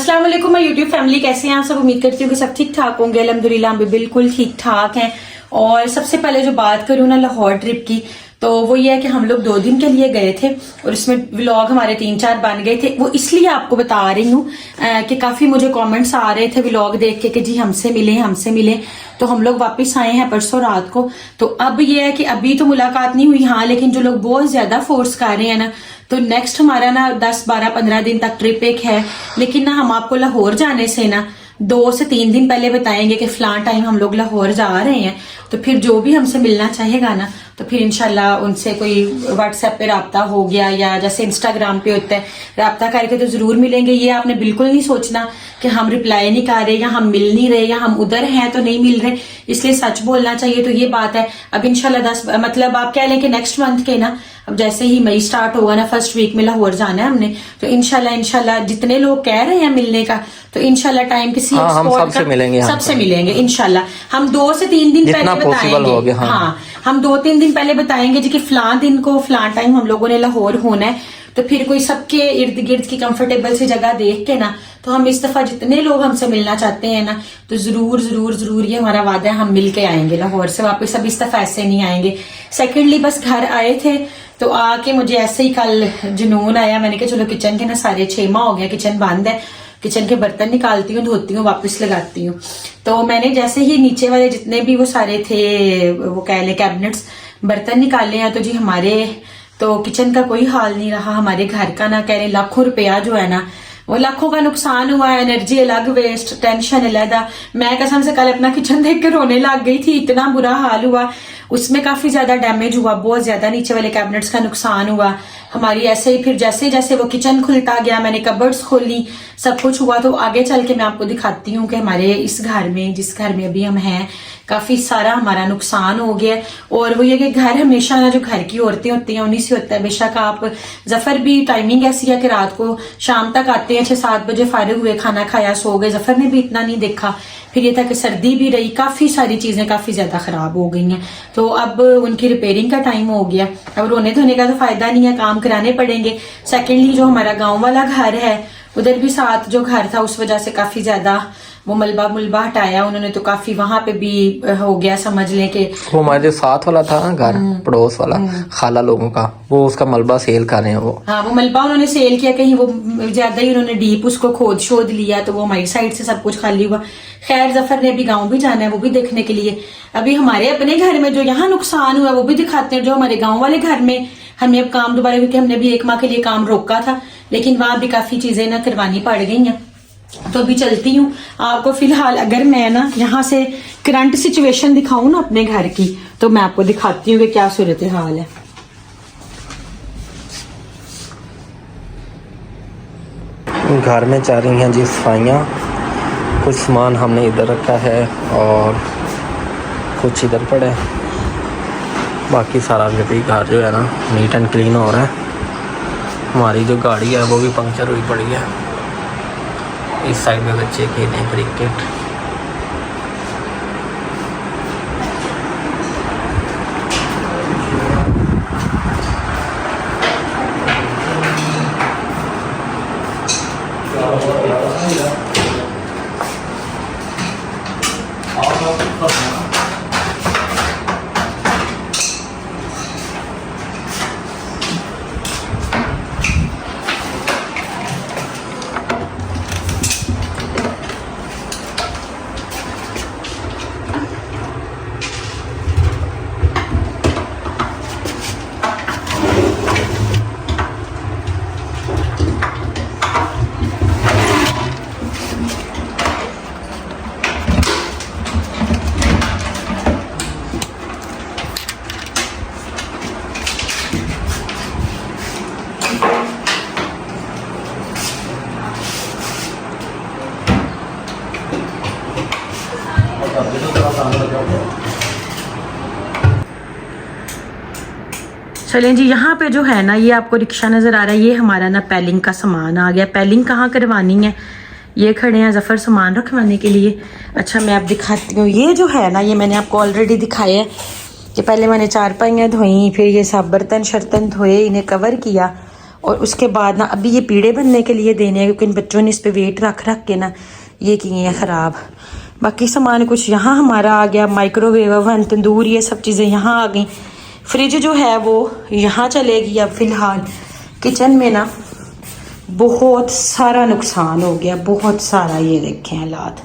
अस्सलाम वालेकुम my YouTube family, कैसे हैं आप सब। उम्मीद करती हूँ कि सब ठीक ठाक होंगे। अल्हम्दुलिल्लाह हम भी बिल्कुल ठीक ठाक हैं। और सबसे पहले जो बात करूँ ना लाहौर ट्रिप की, तो वो ये है कि हम लोग 2 दिन के लिए गए थे और इसमें व्लॉग हमारे 3-4 बन गए थे। वो इसलिए आपको बता रही हूँ कि काफी मुझे कमेंट्स आ रहे थे व्लॉग देख के कि जी हमसे मिले। तो हम लोग वापस आए हैं परसों रात को। तो अब ये है कि अभी तो मुलाकात नहीं हुई, हाँ, लेकिन जो लोग बहुत ज्यादा फोर्स कर रहे हैं ना, तो नेक्स्ट हमारा ना 10-12-15 दिन तक ट्रिप एक है। लेकिन ना हम आपको लाहौर जाने से ना 2 से 3 दिन पहले बताएंगे कि फलां टाइम हम लोग लाहौर जा रहे हैं। तो फिर जो भी हमसे मिलना चाहेगा ना, तो फिर इंशाल्लाह उनसे कोई व्हाट्सएप पे राब्ता हो गया या जैसे इंस्टाग्राम पे होता है राब्ता करके तो जरूर मिलेंगे। ये आपने बिल्कुल नहीं सोचना कि हम रिप्लाई नहीं कर रहे या हम मिल नहीं रहे या हम उधर हैं तो नहीं मिल रहे, इसलिए सच बोलना चाहिए। तो ये बात है। अब इंशाल्लाह मतलब आप कह लें कि नेक्स्ट मंथ के ना, अब जैसे ही मई स्टार्ट होगा ना, फर्स्ट वीक में लाहौर जाना है हमने। तो इंशाल्लाह जितने लोग कह रहे हैं मिलने का, तो इंशाल्लाह टाइम किसी सबसे मिलेंगे इंशाल्लाह। हम 2 से 3 दिन पहले बताएंगे। हाँ, हम 2-3 दिन पहले बताएंगे जी कि फलां दिन को फलां टाइम हम लोगों ने लाहौर होना है। तो फिर कोई सबके इर्द गिर्द की कंफर्टेबल सी जगह देख के ना, तो हम इस दफा जितने लोग हमसे मिलना चाहते हैं ना, तो जरूर ये हमारा वादा है, हम मिल के आएंगे लाहौर से वापस। अब इस दफा ऐसे नहीं आएंगे। सेकेंडली बस घर आए थे तो आके मुझे ऐसे ही कल जुनून आया। मैंने कहा चलो किचन के ना सारे 6 माह हो गया किचन बंद है, किचन के बर्तन निकालती हूँ, धोती हूँ, वापस लगाती हूँ। तो मैंने जैसे ही नीचे वाले जितने भी वो सारे थे, वो कह ले कैबिनेट्स, बर्तन निकाले हैं, तो जी हमारे तो किचन का कोई हाल नहीं रहा। हमारे घर का ना कह रहे लाखों रुपया जो है ना, वो लाखों का नुकसान हुआ है। एनर्जी अलग वेस्ट, टेंशन अलग। मैं कसम से कल अपना किचन देख के रोने लग गई थी, इतना बुरा हाल हुआ। उसमें काफी ज्यादा डैमेज हुआ, बहुत ज्यादा नीचे वाले कैबिनेट्स का नुकसान हुआ हमारी। ऐसे ही फिर जैसे वो किचन खुलता गया, मैंने कबर्ड्स खोली, सब कुछ हुआ। तो आगे चल के मैं आपको दिखाती हूँ कि हमारे इस घर में, जिस घर में अभी हम हैं, काफी सारा हमारा नुकसान हो गया। और वो ये कि घर हमेशा ना जो घर की औरतें होती हैं उन्हीं से होता है। बेशक आप जफर भी टाइमिंग ऐसी है कि रात को शाम तक आते हैं, 6-7 बजे फारिग हुए, खाना खाया, सो गए। जफर ने भी इतना नहीं देखा। फिर ये था कि सर्दी भी रही, काफी सारी चीजें काफी ज्यादा खराब हो गई हैं। तो अब उनकी रिपेयरिंग का टाइम हो गया। अब रोने धोने का तो फायदा नहीं है, काम कराने पड़ेंगे। सेकेंडली जो हमारा गांव वाला घर है, उधर भी साथ जो घर था उस वजह से काफी ज्यादा वो मलबा हटाया उन्होंने, तो काफी वहां पे भी हो गया, समझ लें कि वो हमारे जो साथ वाला था ना घर, पड़ोस वाला खाला लोगों का, वो उसका मलबा सेल कर रहे हैं। वो हाँ, वो मलबा उन्होंने सेल किया, कहीं वो ज्यादा ही उन्होंने डीप उसको खोद शोध लिया, तो वो हमारी साइड से सब कुछ खाली हुआ। खैर जफर ने अभी गाँव भी जाना है, वो भी देखने के लिए। अभी हमारे अपने घर में जो यहाँ नुकसान हुआ वो भी दिखाते हैं, जो हमारे गाँव वाले घर में हमें अब काम दोबारा, क्योंकि हमने भी 1 माह के लिए काम रोका था, लेकिन वहां भी काफी चीजें ना करवानी पड़ गई हैं। तो अभी चलती हूँ आपको। फिलहाल अगर मैं ना यहाँ से करंट सिचुएशन दिखाऊं ना अपने घर की, तो मैं आपको दिखाती हूँ कि क्या सूरत हाल है। घर में चल रही हैं जी सफाइयाँ। कुछ सामान हमने इधर रखा है और कुछ इधर पड़े, बाकी सारा अभी घर जो है ना नीट एंड क्लीन हो रहा है। हमारी जो गाड़ी है वो भी पंक्चर हुई पड़ी है। इस साइड में बच्चे खेलें क्रिकेट। चलें जी, यहाँ पे जो है ना, ये आपको रिक्शा नज़र आ रहा है, ये हमारा ना पैलिंग का सामान आ गया। पैलिंग कहाँ करवानी है, ये खड़े हैं जफ़र सामान रखवाने के लिए। अच्छा मैं आप दिखाती हूँ। ये जो है ना, ये मैंने आपको ऑलरेडी दिखाया है कि पहले मैंने 4 पाइयाँ धोई, फिर ये सब बर्तन शर्तन धोए, इन्हें कवर किया, और उसके बाद ना अभी ये पीड़े बनने के लिए देने हैं, क्योंकि इन बच्चों ने इस पे वेट रख रख के ना ये किए हैं ख़राब। बाकी सामान कुछ यहाँ हमारा आ गया, माइक्रोवेव ओवन तंदूर ये सब चीज़ें यहाँ आ गई। फ्रिज जो है वो यहाँ चलेगी। अब फ़िलहाल किचन में ना बहुत सारा नुकसान हो गया, बहुत सारा। ये देखें हालात,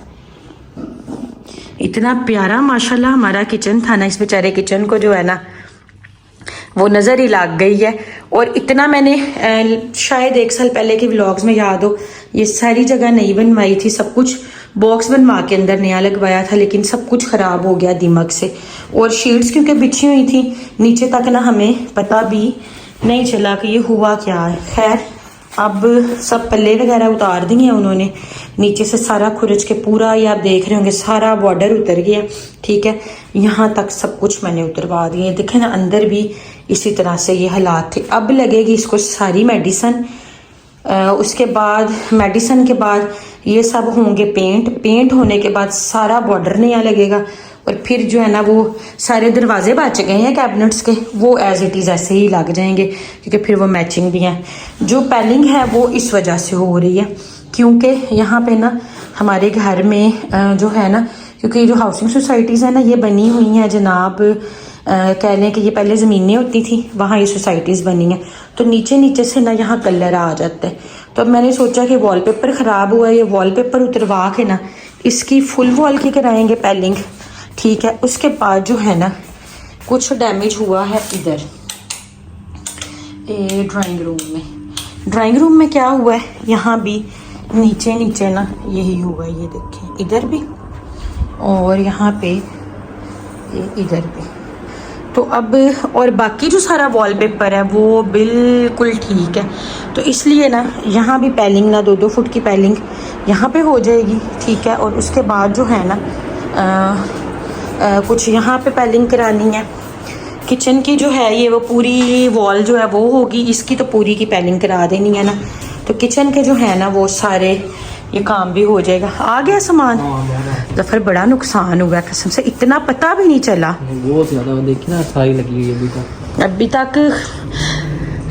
इतना प्यारा माशाल्लाह हमारा किचन था ना, इस बेचारे किचन को जो है ना वो नज़र ही लग गई है। और इतना मैंने शायद 1 साल पहले के व्लॉग्स में याद हो, ये सारी जगह नई बनवाई थी, सब कुछ बॉक्स बनवा के अंदर नया लगवाया था, लेकिन सब कुछ ख़राब हो गया दिमाग से। और शीट्स क्योंकि बिछी हुई थी नीचे तक ना, हमें पता भी नहीं चला कि ये हुआ क्या है। खैर अब सब पल्ले वगैरह उतार दिए उन्होंने, नीचे से सारा खुरच के पूरा, ये आप देख रहे होंगे सारा बॉर्डर उतर गया, ठीक है। यहाँ तक सब कुछ मैंने उतरवा दिए, देखें ना अंदर भी इसी तरह से ये हालात थे। अब लगेगी इसको सारी मेडिसन, उसके बाद मेडिसन के बाद ये सब होंगे पेंट होने के बाद सारा बॉर्डर नया लगेगा। और फिर जो है ना वो सारे दरवाजे बच गए हैं कैबिनेट्स के, वो एज इट इज़ ऐसे ही लग जाएंगे, क्योंकि फिर वो मैचिंग भी हैं। जो पेलिंग है वो इस वजह से हो रही है क्योंकि यहाँ पे ना हमारे घर में जो है ना, क्योंकि जो हाउसिंग सोसाइटीज़ है ना ये बनी हुई हैं जनाब, कह लें कि ये पहले ज़मीनें होती थी, वहाँ ये सोसाइटीज़ बनी हैं, तो नीचे से ना यहाँ कलर आ जाता है। तो अब मैंने सोचा कि वॉलपेपर ख़राब हुआ है, ये वॉलपेपर उतरवा के ना इसकी फुल वॉल की कराएंगे पेलिंग, ठीक है। उसके बाद जो है ना कुछ डैमेज हुआ है इधर ड्राइंग रूम में क्या हुआ है, यहाँ भी नीचे ना यही हुआ है, ये देखें इधर भी और यहाँ पे इधर भी। तो अब और बाकी जो सारा वॉलपेपर है वो बिल्कुल ठीक है, तो इसलिए ना यहाँ भी पेलिंग ना 2-2 फुट की पेलिंग यहाँ पे हो जाएगी, ठीक है। और उसके बाद जो है ना कुछ यहाँ पे पेलिंग करानी है। किचन की जो है ये वो पूरी वॉल जो है वो होगी, इसकी तो पूरी की पेलिंग करा देनी है ना, तो किचन के जो है ना वो सारे ये काम भी हो जाएगा। आ गया सामान, तो फिर बड़ा नुकसान हुआ कसम से, इतना पता भी नहीं चला, बहुत ज़्यादा देखिए ना सारी लगी हुई है अभी तक।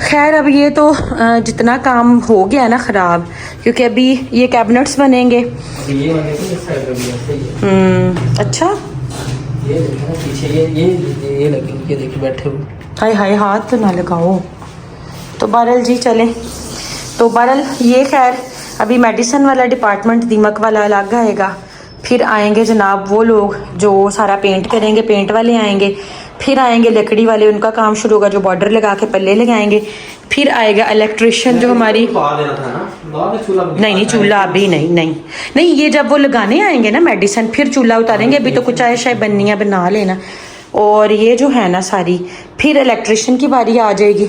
खैर अब ये तो जितना काम हो गया ना ख़राब, क्योंकि अभी ये कैबिनेट्स बनेंगे। अच्छा ये पीछे ये लगे, ये देखिए बैठे हुए, हाय हाय हाथ तो ना लगाओ। तो बहरहाल जी चलें, तो बहरहाल ये खैर अभी मेडिसिन वाला डिपार्टमेंट दीमक वाला अलग आएगा, फिर आएंगे जनाब वो लोग जो सारा पेंट करेंगे, पेंट वाले आएंगे, फिर आएंगे लकड़ी वाले, उनका काम शुरू होगा जो बॉर्डर लगा के पल्ले लगाएंगे, फिर आएगा इलेक्ट्रिशियन जो हमारी नहीं चूल्हा अभी नहीं ये जब वो लगाने आएंगे ना मेडिसिन फिर चूल्हा उतारेंगे, अभी तो कुछ आए शायद बननी है बना लेना। और ये जो है ना सारी फिर इलेक्ट्रिशियन की बारी आ जाएगी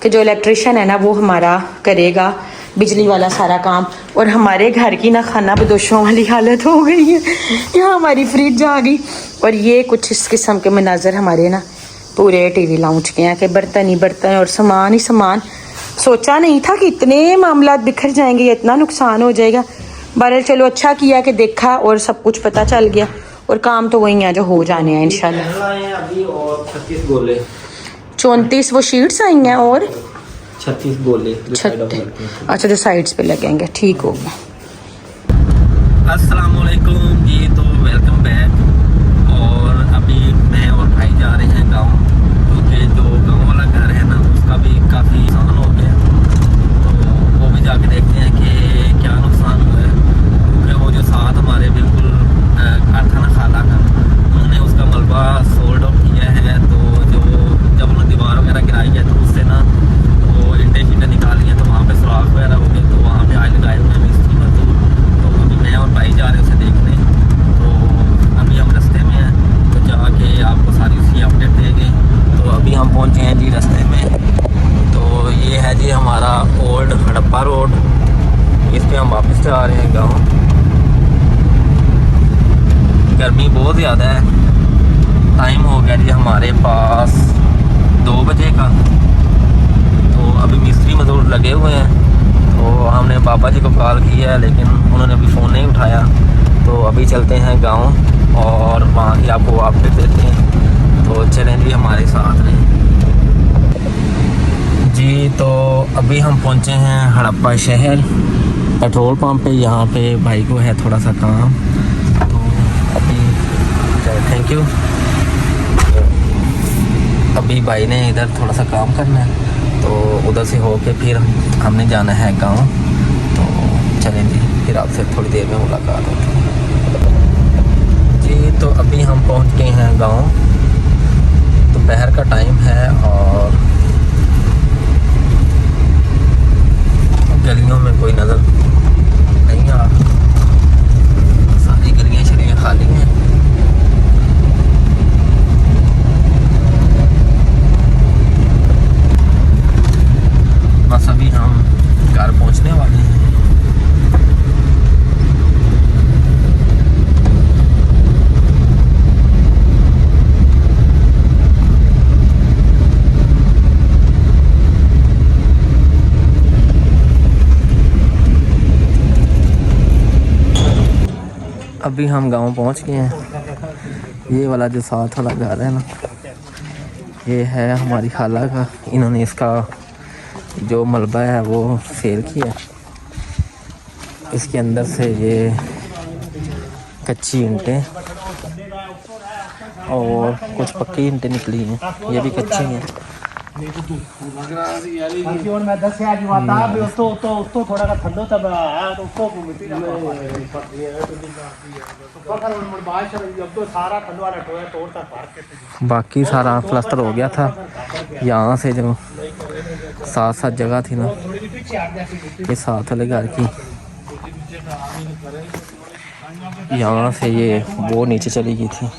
कि जो इलेक्ट्रिशियन है ना वो हमारा करेगा बिजली वाला सारा काम। और हमारे घर की ना खाना बदोशों वाली हालत हो गई है, यहाँ हमारी फ्रिज आ गई और ये कुछ इस किस्म के मनाजर हमारे ना पूरे टीवी लाउंज के हैं कि बर्तन ही बर्तन और सामान ही सामान। सोचा नहीं था कि इतने मामला बिखर जाएंगे, इतना नुकसान हो जाएगा। बहरहाल चलो अच्छा किया कि देखा और सब कुछ पता चल गया, और काम तो वही है जो हो जाने हैं इंशाल्लाह। 34 वो शीट्स आई हैं और 36 गोले अच्छा जो साइड्स पे लगेंगे, ठीक होगा। अस्सलाम वालेकुम जी, तो वेलकम बैक। और अभी मैं और भाई जा रहे हैं गांव, क्योंकि जो गांव वाला घर है ना उसका भी काफ़ी नुकसान हो गया, तो वो भी जाके देखते हैं कि क्या नुकसान हुआ है। क्योंकि वो जो साथ हमारे बिल्कुल घर था ना खाला का, उन्होंने उसका मलबा सोल्ड आउट किया है, तो जो जब उन्होंने दीवार वगैरह गिराई है तो उससे ना वो इंटे निकाली हैं, तो वहाँ पे सुराख वगैरह हो गए, तो वहाँ पे आज लगाए हुए हैं मिस्त्री मजदूर। तो अभी मैं और भाई जा रहे हैं उसे देखने, तो अभी हम रास्ते में हैं, तो जाके आपको सारी उसकी अपडेट देंगे। तो अभी हम पहुँचे हैं जी रास्ते में, तो ये है जी हमारा ओल्ड हड़प्पा रोड, इस पर हम वापस जा रहे हैं गाँव। गर्मी बहुत ज़्यादा है, टाइम हो गया जी हमारे पास 2 बजे का, तो अभी मिस्त्री मजदूर लगे हुए हैं। तो हमने बाबा जी को कॉल किया है लेकिन उन्होंने अभी फ़ोन नहीं उठाया, तो अभी चलते हैं गांव और वहाँ की आपको अपडेट देते हैं। तो चलें जी हमारे साथ में जी। जी तो अभी हम पहुंचे हैं हड़प्पा शहर पेट्रोल पंप पे। यहाँ पे भाई को है थोड़ा सा काम, तो अभी थैंक यू। अभी भाई ने इधर थोड़ा सा काम करना है, तो उधर से होके फिर हमने जाना है गांव। तो चलें जी, फिर आपसे थोड़ी देर में मुलाकात होगी जी। तो अभी हम पहुंच गए हैं गांव। दोपहर का टाइम है और गलियों में कोई नज़र नहीं आ रहा, सारी गलियाँ शलियाँ खाली हैं। बस अभी हम घर पहुंचने वाले हैं। अभी हम गांव पहुंच गए हैं। ये वाला जो साथ वाला घर है ना, ये है हमारी खाला का। इन्होंने इसका जो मलबा है वो सेल किया। इसके अंदर से ये कच्ची ईंटें और कुछ पक्की ईंटें निकली हैं, ये भी कच्ची हैं। बाकी सारा प्लास्टर हो गया था। यहाँ से जो साथ साथ जगह थी ना, ये साथ वाले घर की, यहाँ से ये वो नीचे चली गई थी।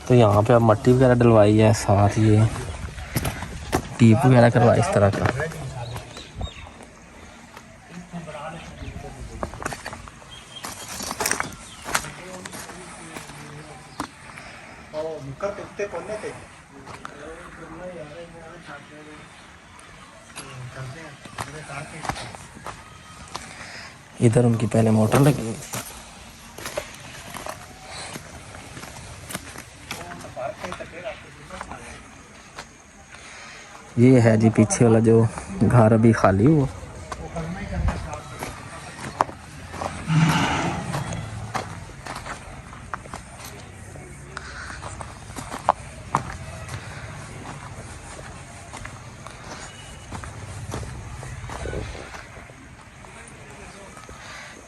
तो यहाँ पे अब मट्टी वगैरह डलवाई है, साथ ये टीप वगैरह करवाई इस तरह का। इधर उनकी पहले मोटर लगी हुई थी। ये है जी पीछे वाला जो घर अभी खाली हुआ।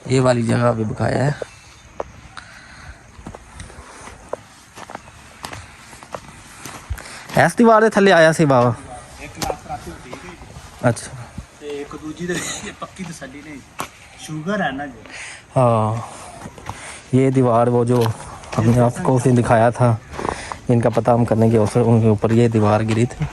ये वाली जगह अभी बकाया है। ऐस दीवार के थले आया सी बाबा। अच्छा एक दूजी पक्की तसल्ली नहीं, शुगर है ना जी। हाँ, ये दीवार वो जो हमने आपको उसे दिखाया था, इनका पता हम करने के अवसर, उनके ऊपर ये दीवार गिरी थी।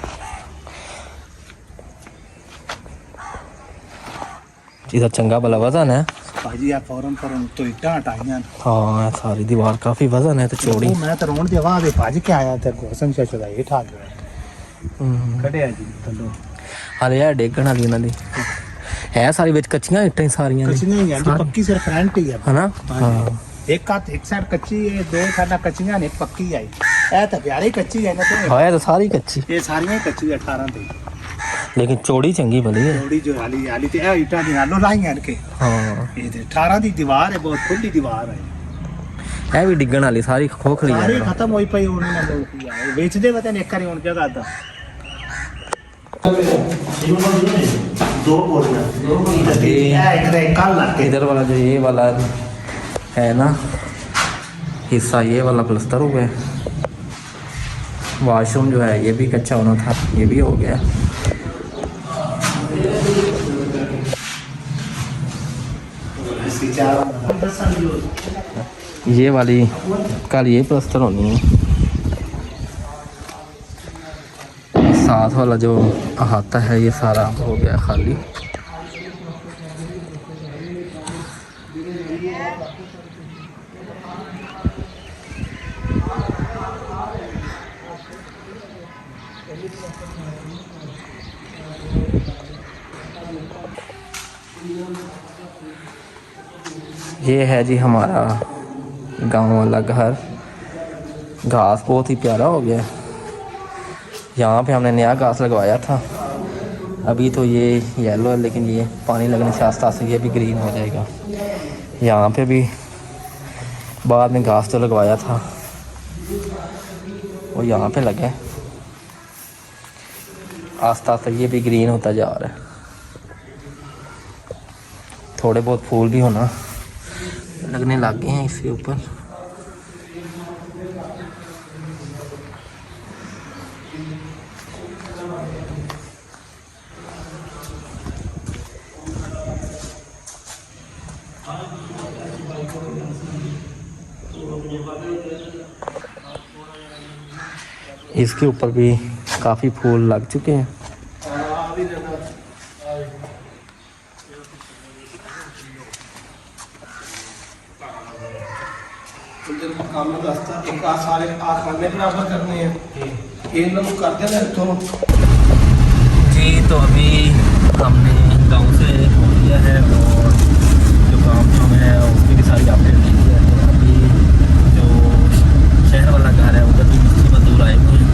इधर चंगा भला वजन है भाजी, आप फौरन तो इट्टा हटाइयां। हाँ, सारी दीवार काफी वजन है तो चौड़ी। मैं तो रोन दी आवाज भाज के आया थे गोसन से चला ये ठा गया कड़े जी थल्लो हाले यार डेगण वाली इन्हां दी है सारी विच कच्चियां इट्टां सारियां कुछ नहीं है जी, पक्की सिर्फ फ्रंट ही है ना। हाँ, एक का एक साइड कच्ची है, दो साइड कच्चियां ने, पक्की आई ए तो प्यारी कच्ची है ना। तो है तो सारी कच्ची, ये सारियां कच्ची 18 दी, लेकिन चौड़ी चंगी भली है। थोड़ी जो हाली हाली ते ए इटा दी नालो लाई है के। हाँ, ये 18 दी दीवार है, बहुत खुली दीवार है। है भी डिगण वाली सारी खोखली सारी है। खत्म होई पई उन्होंने लोग किया बेच दे वतन एक करी उन जगह दा दो बोरियां इधर वाला जो ये वाला है ना हिस्सा, ये वाला प्लस्तर हो गया। वॉशरूम जो है ये भी कच्चा होना था, ये भी हो गया। ये वाली कल ये प्लस्तर होनी है। साथ वाला जो अहाता है ये सारा हो गया खाली। ये है जी हमारा गांव वाला घर। घास बहुत ही प्यारा हो गया। यहाँ पे हमने नया घास लगवाया था, अभी तो ये येलो है, लेकिन ये पानी लगने से आस्ते आस्ते ये भी ग्रीन हो जाएगा। यहाँ पे भी बाद में घास तो लगवाया था वो यहाँ पे लगे, आस्ता आस्ता ये भी ग्रीन होता जा रहा है। थोड़े बहुत फूल भी होना लगने लग गए हैं इसके ऊपर। इसके ऊपर भी काफ़ी फूल लग चुके हैं। जी तो अभी हमने गांव से फोन किया है और जो काम है उसकी भी सारी अपडेट दी है। तो अभी जो शहर वाला घर है उधर भी मिस्त्री मजदूर आए हुए हैं,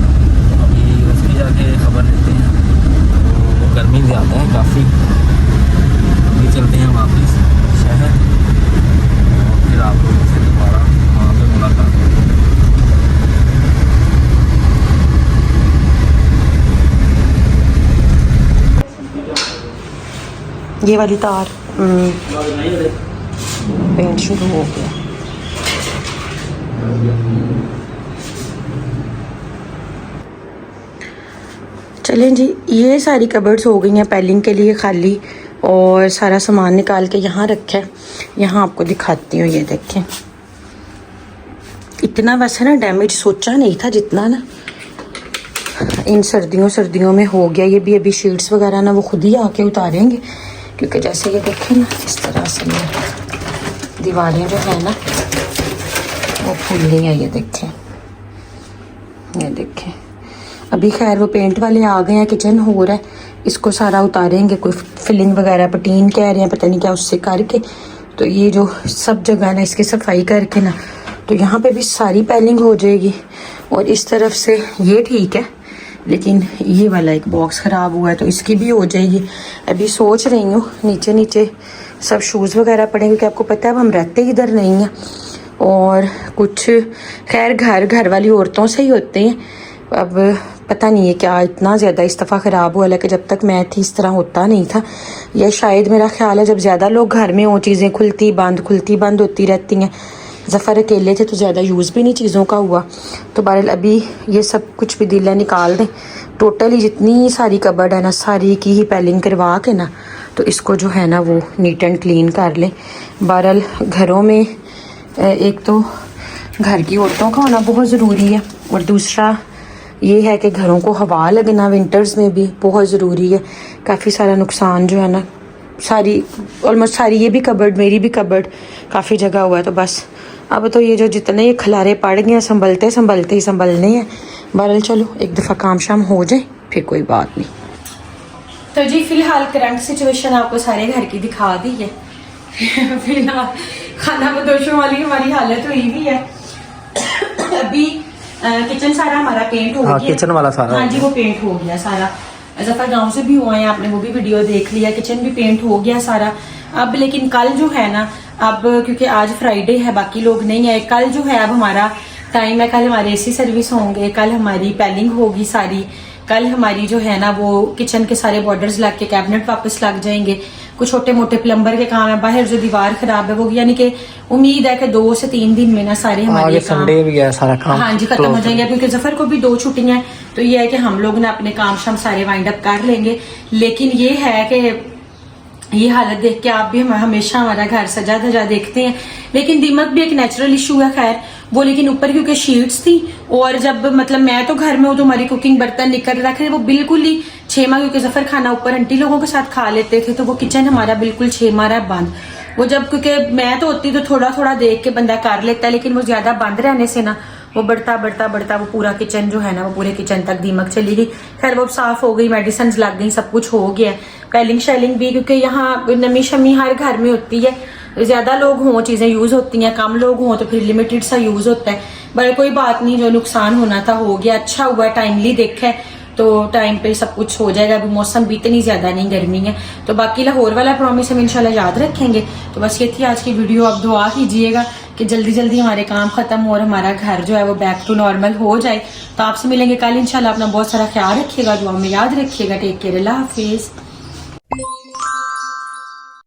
तो अभी उसकी जाके खबर लेते हैं। तो गर्मी ज़्यादा है काफ़ी, अभी चलते हैं वापस शहर और फिर आप लोगों से दोबारा वहाँ पर मुलाकात होगी। ये वाली तार पेंट शुरू हो गया। चलें जी, ये सारी कबर्ड्स हो गई हैं पैलिंग के लिए खाली, और सारा सामान निकाल के यहाँ रखा है। यहाँ आपको दिखाती हूँ, ये देखें। इतना वैसे ना डैमेज सोचा नहीं था जितना ना इन सर्दियों में हो गया। ये भी अभी शीट्स वगैरह ना वो खुद ही आके उतारेंगे, क्योंकि जैसे ये देखें ना इस तरह से दीवारें जो है ना वो फूल रही हैं। ये देखें अभी खैर वो पेंट वाले आ गए हैं, किचन हो रहा है, इसको सारा उतारेंगे। कोई फिलिंग वगैरह पटीन कह रहे हैं, पता नहीं क्या, उससे करके तो ये जो सब जगह ना इसकी सफाई करके ना तो यहाँ पे भी सारी पैलिंग हो जाएगी। और इस तरफ से ये ठीक है, लेकिन ये वाला एक बॉक्स ख़राब हुआ है तो इसकी भी हो जाएगी। अभी सोच रही हूँ नीचे सब शूज़ वगैरह पड़े, क्योंकि आपको पता है अब हम रहते इधर नहीं हैं, और कुछ खैर घर वाली औरतों से ही होते हैं। अब पता नहीं है क्या इतना ज़्यादा इस दफ़ा ख़राब हुआ, लेकिन जब तक मैं थी इस तरह होता नहीं था। यह शायद मेरा ख्याल है जब ज़्यादा लोग घर में हों चीज़ें खुलती बंद होती रहती हैं। ज़फ़र अकेले थे तो ज़्यादा यूज़ भी नहीं चीज़ों का हुआ। तो बहरहाल अभी ये सब कुछ भी दिल्ला निकाल दें, टोटली जितनी सारी कबर्ड है ना सारी की ही पैलिंग करवा के ना तो इसको जो है ना वो नीट एंड क्लीन कर लें। बहरहाल घरों में एक तो घर की औरतों का होना बहुत ज़रूरी है, और दूसरा ये है कि घरों को हवा लगना विंटर्स में भी बहुत ज़रूरी है। काफ़ी सारा नुकसान जो है ना सारी ऑलमोस्ट सारी ये भी कबर्ड, मेरी भी कबर्ड काफ़ी जगह हुआ है। तो बस अब तो ये जो जितने ये खलारे पड़ गए हैं संभलते ही संभलने हैं। बहरहाल चलो एक दफ़ा काम शाम हो जाए फिर कोई बात नहीं। तो जी फ़िलहाल करंट सिचुएशन आपको सारे घर की दिखा दी है। फिलहाल खाना बदोशों वाली हमारी हालत हुई भी है। अभी किचन सारा हमारा पेंट हो गया। किचन वाला सारा, हाँ जी वो पेंट हो गया सारा। ज़फ़र गांव से भी हुआ है, आपने वो भी वीडियो देख लिया। किचन भी पेंट हो गया सारा। अब लेकिन कल जो है ना, अब क्योंकि आज फ्राइडे है बाकी लोग नहीं है, कल जो है अब हमारा टाइम है। कल हमारे एसी सर्विस होंगे, कल हमारी पैलिंग होगी सारी, कल हमारी जो है ना वो किचन के सारे बॉर्डर्स लग के कैबिनेट वापस लग जाएंगे। कुछ छोटे मोटे प्लम्बर के काम है, बाहर जो दीवार खराब है वो, यानी कि उम्मीद है कि 2 से 3 दिन में ना सारे हमारे काम संडे भी है सारा काम हाँ जी खत्म हो जाएंगे, क्योंकि जफर को भी 2 छुट्टियां हैं। तो ये है कि हम लोग ना अपने काम शाम सारे वाइंड अप कर लेंगे। लेकिन ये है कि ये हालत देख के आप भी हमेशा हमारा घर सजा धजा देखते हैं, लेकिन दीमक भी एक नेचुरल इशू है खैर वो। लेकिन ऊपर क्योंकि शीट्स थी, और जब मतलब मैं तो घर में हूँ तो हमारी कुकिंग बर्तन निकल रखे वो बिल्कुल ही छेमा, क्योंकि जफर खाना ऊपर आंटी लोगों के साथ खा लेते थे तो वो किचन हमारा बिल्कुल छेमा रहा बंद। वो जब क्योंकि मैं तो होती तो थोड़ा थोड़ा देख के बंदा कर लेता है, लेकिन वो ज्यादा बंद रहने से ना वो बढ़ता वो पूरा किचन जो है ना वो पूरे किचन तक दीमक चली गई। खैर वो साफ हो गई, मेडिसिन लग गई, सब कुछ हो गया। पैलिंग शैलिंग भी, क्योंकि यहाँ नमी शमी हर घर में होती है, ज्यादा लोग हों चीजें यूज होती हैं, कम लोग हों तो फिर लिमिटेड सा यूज होता है। बट कोई बात नहीं, जो नुकसान होना था हो गया। अच्छा हुआ टाइमली देखा है तो टाइम पे सब कुछ हो जाएगा। अभी मौसम भी इतनी ज्यादा नहीं गर्मी है। तो बाकी लाहौर वाला प्रॉमिस हम इंशाल्लाह याद रखेंगे। तो बस ये थी आज की वीडियो। आप दुआ कीजिएगा कि जल्दी जल्दी हमारे काम खत्म हो और हमारा घर जो है वो बैक टू नॉर्मल हो जाए। तो आपसे मिलेंगे कल इंशाल्लाह। अपना बहुत सारा ख्याल रखिएगा, दुआ में याद रखिएगा। टेक केयर, अल्लाह हाफिज।